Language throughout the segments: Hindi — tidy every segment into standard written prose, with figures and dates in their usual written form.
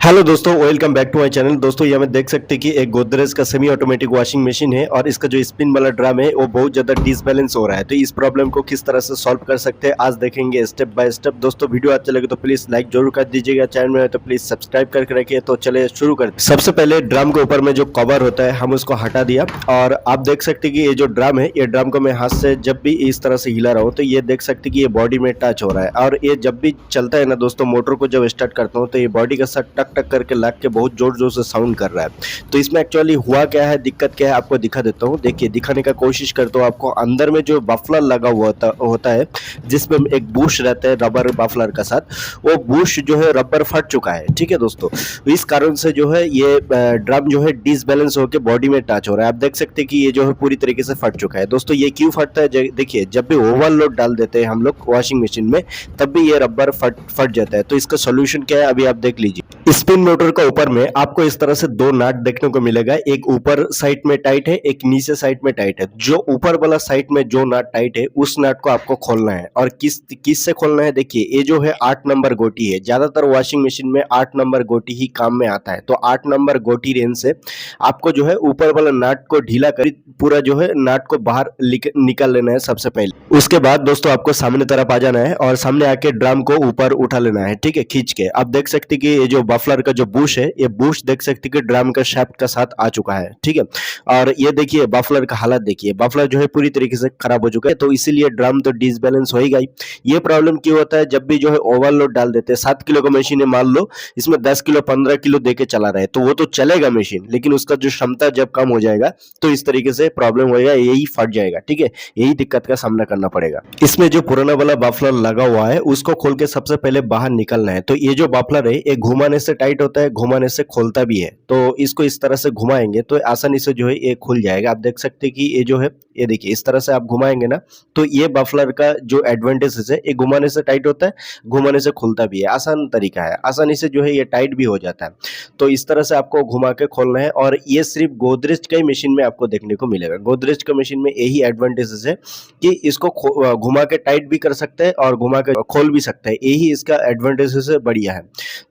हेलो दोस्तों, welcome back to my channel. दोस्तों, ये हमें देख सकते हैं कि एक गोदरेज का सेमी ऑटोमेटिक वॉशिंग मशीन है और इसका जो स्पिन वाला ड्रम है वो बहुत ज़्यादा डिसबैलेंस हो रहा है। तो इस प्रॉब्लम को किस तरह से सॉल्व कर सकते हैं आज देखेंगे स्टेप बाय स्टेप। दोस्तों, वीडियो अच्छा लगे तो प्लीज़ लाइक जरूर कर दीजिएगा, चैनल में है तो प्लीज़ सब्सक्राइब करके रखिए। तो चलिए शुरू करते हैं। सबसे पहले ड्रम के ऊपर में जो कवर होता है हम उसको हटा दिया और आप देख सकते हैं कि ये जो ड्रम है, ये ड्रम को मैं हाथ से जब भी इस तरह से हिला रहा हूँ तो ये देख सकते हैं कि ये बॉडी में टच हो रहा है। और ये जब भी चलता है ना दोस्तों, मोटर को जब स्टार्ट करता हूँ तो ये बॉडी के साथ टक टक करके लग के बहुत जोर जोर से साउंड कर रहा है। तो इसमें एक्चुअली हुआ क्या है, दिक्कत क्या है, आपको दिखा देता हूँ। देखिए, दिखाने का कोशिश करता हूँ आपको। अंदर में जो बफलर लगा हुआ होता है, जिसमें एक बुश रहता है रबर बफलर का साथ, वो बुश जो है रबर फट चुका है। ठीक है दोस्तों, तो इस कारण से जो है ये ड्रम जो है डिसबैलेंस होकर बॉडी में टच हो रहा है। आप देख सकते हैं कि ये जो है पूरी तरीके से फट चुका है। दोस्तों, ये क्यों फटता है, देखिए, जब भी ओवरलोड डाल देते हैं हम लोग वॉशिंग मशीन में तब भी ये रबर फट जाता है। तो इसका सोल्यूशन क्या है, अभी आप देख लीजिए। स्पिन मोटर का ऊपर में आपको इस तरह से दो नट देखने को मिलेगा। एक ऊपर साइड में टाइट है, एक नीचे साइड में टाइट है। जो ऊपर वाला साइड में जो नट टाइट है उस नट को आपको खोलना है। और किस से खोलना है, देखिए, ये जो है 8 नंबर गोटी है। ज्यादातर वॉशिंग मशीन में 8 नंबर गोटी ही काम में आता है। तो 8 नंबर गोटी रेंज से आपको जो है ऊपर वाला नट को ढीला कर पूरा जो है नट को बाहर निकाल लेना है सबसे पहले। उसके बाद दोस्तों आपको सामने तरफ आ जाना है और सामने आके ड्रम को ऊपर उठा लेना है। ठीक है, खींच के। आप देख सकते हैं कि ये जो बफलर का जो बुश है, ये बुश देख सकते हैं कि ड्रम का शाफ्ट का साथ आ चुका है। ठीक है, और ये देखिए बफलर का हालत देखिए, बफलर जो है पूरी तरीके से खराब हो चुका है। तो इसीलिए ड्रम तो डिसबैलेंस होएगा ही। ये प्रॉब्लम क्यों होता है, जब भी जो है ओवरलोड डाल देते हैं। 7 किलो का मशीन है, मान लो इसमें 10 किलो 15 किलो देके चला रहा है तो वो तो चलेगा मशीन, लेकिन उसका जो क्षमता जब कम हो जाएगा तो इस तरीके से प्रॉब्लम होएगा, यही फट जाएगा। ठीक है, यही दिक्कत का सामना करना पड़ेगा। इसमें जो पुराना वाला बफलर लगा हुआ है उसको खोल के सबसे पहले बाहर निकलना है। तो ये जो बफलर है ये घुमाने से टाइट होता है, घुमाने से खोलता भी है। तो इसको इस तरह से घुमाएंगे तो आसानी से जो है ये खुल जाएगा। आप देख सकते हैं कि ये जो है, ये देखिए, इस तरह से आप घुमाएंगे ना तो ये बफलर का जो एडवांटेज है, ये घुमाने से टाइट होता है, घुमाने से खुलता भी है। आसान तरीका है, आसानी से जो है ये टाइट भी हो जाता है। तो इस तरह से आपको घुमा के खोलना है। और ये सिर्फ गोदरेज का ही मशीन में आपको देखने को मिलेगा। गोदरेज का मशीन में यही एडवांटेजेस है कि इसको घुमा के टाइट भी कर सकते हैं और घुमा के खोल भी सकते हैं। यही इसका एडवांटेजेस है, बढ़िया है।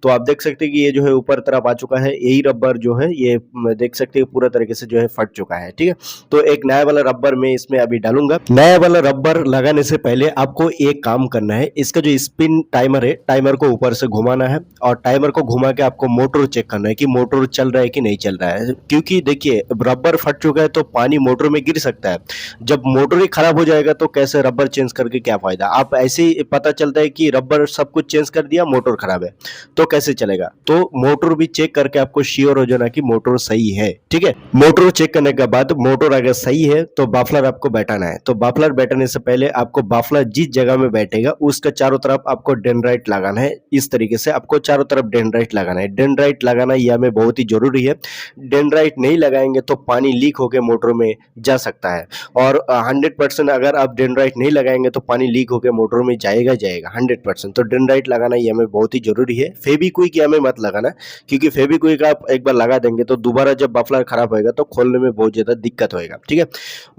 तो आप देख सकते हैं कि ये जो है ऊपर तरफ आ चुका है। यही रबर जो है ये देख सकते हैं पूरा तरीके से जो है फट चुका है। ठीक है, तो एक नया वाला रबर मैं इसमें अभी डालूंगा। नया वाला रबर लगाने से पहले आपको एक काम करना है, इसका जो स्पिन टाइमर है, टाइमर को ऊपर से घुमाना है और टाइमर को घुमा के आपको मोटर चेक करना है कि मोटर चल रहा है कि नहीं चल रहा है। क्योंकि देखिए, रबर फट चुका है तो पानी मोटर में गिर सकता है। जब मोटर ही खराब हो जाएगा तो कैसे रबर चेंज करके क्या फायदा। आप ऐसे ही पता चलता है कि रबर सब कुछ चेंज कर दिया, मोटर खराब है, तो कैसे चलेगा। तो मोटर भी चेक करके आपको श्योर हो जाना कि मोटर सही है। ठीक है, मोटर चेक करने के बाद मोटर अगर सही है तो बाफलर आपको बैठाना है। तो बाफलर बैठाने से पहले आपको बाफलर जिस जगह में बैठेगा उसका चारों तरफ आपको डेंड्राइट लगाना है। इस तरीके से आपको चारों तरफ डेंड्राइट लगाना है। डेंड्राइट लगाना यह हमें बहुत ही जरूरी है। डेंड्राइट नहीं लगाएंगे तो पानी लीक होकर मोटर में जा सकता है। और 100% अगर आप डेंड्राइट नहीं लगाएंगे तो पानी लीक होकर मोटर में जाएगा 100%। तो डेंड्राइट लगाना ये हमें बहुत ही जरूरी है। फेविक्विक हमें मत लगाना, क्योंकि फेविक्विक आप एक बार लगा देंगे तो दोबारा जब बफलर खराब होएगा तो खोलने में बहुत ज्यादा दिक्कत होएगा। ठीक है,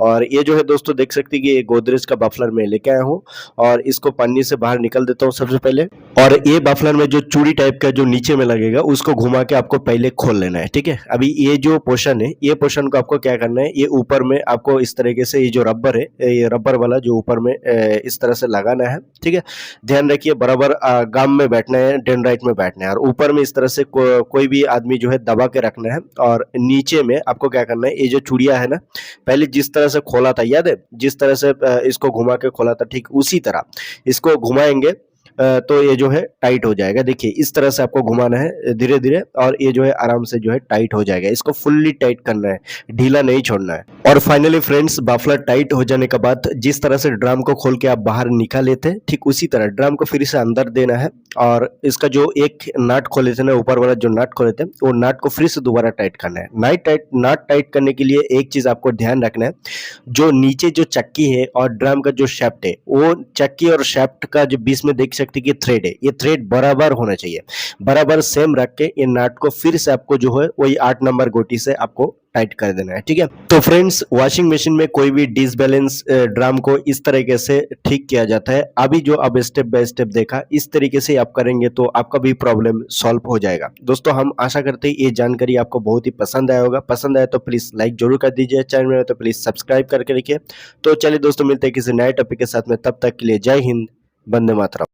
और ये जो है दोस्तों देख सकते हैं कि ये गोदरेज का बफलर मैं लेके आया हूँ और इसको पन्नी से बाहर निकल देता हूँ सबसे पहले। और ये बफलर में जो चूड़ी टाइप का जो नीचे में लगेगा उसको घुमा के आपको पहले खोल लेना है। ठीक है, अभी ये जो पोर्शन है, ये पोर्शन को आपको क्या करना है, ये ऊपर में आपको इस तरीके से ये जो रबर है, ये रबर वाला जो ऊपर में इस तरह से लगाना है। ठीक है, ध्यान रखिए बराबर गाम में बैठना है, डेंड्राइट में बैठना है। और ऊपर में इस तरह से कोई भी आदमी जो है दबा के रखना है। और नीचे में आपको क्या करना है, ये जो चूड़िया है ना, पहले जिस तरह से खोला था, याद है, जिस तरह से इसको घुमा के खोला था, ठीक उसी तरह इसको घुमाएंगे तो ये जो है टाइट हो जाएगा। देखिए, इस तरह से आपको घुमाना है धीरे धीरे और ये जो है आराम से जो है टाइट हो जाएगा। इसको फुल्ली टाइट करना है, ढीला नहीं छोड़ना है। और फाइनली फ्रेंड्स, बफलर टाइट हो जाने के बाद जिस तरह से ड्रम को खोल के आप बाहर निकाल लेते हैं, ठीक उसी तरह ड्रम को फिर से अंदर देना है। और इसका जो एक नट खोले थे ना, ऊपर वाला जो नट खोले थे, वो नट को फिर से दोबारा टाइट करना है। नट टाइट करने के लिए एक चीज आपको ध्यान रखना है, जो नीचे जो चक्की है और ड्रम का जो शैफ्ट है, वो चक्की और शैफ्ट का जो बीच में देख सकते हैं कि थ्रेड है, ये थ्रेड बराबर होना चाहिए, बराबर सेम रख के ये नाट को फिर से आपको जो है वही 8 नंबर गोटी से आपको टाइट कर देना है, ठीक है। तो फ्रेंड्स, वॉशिंग मशीन में कोई भी डिसबैलेंस ड्रम को इस तरीके से ठीक किया जाता है। अभी जो अब स्टेप बाय स्टेप देखा, इस तरीके से आप करेंगे तो आपका भी प्रॉब्लम सॉल्व हो जाएगा। दोस्तों, हम आशा करते हैं ये जानकारी आपको बहुत ही पसंद आया होगा। पसंद आया तो प्लीज लाइक जरूर कर दीजिए, चैनल में हो तो प्लीज सब्सक्राइब करके रखिए। तो चलिए दोस्तों, मिलते हैं किसी नए टॉपिक के साथ में, तब तक के लिए जय हिंद, वंदे मातरम।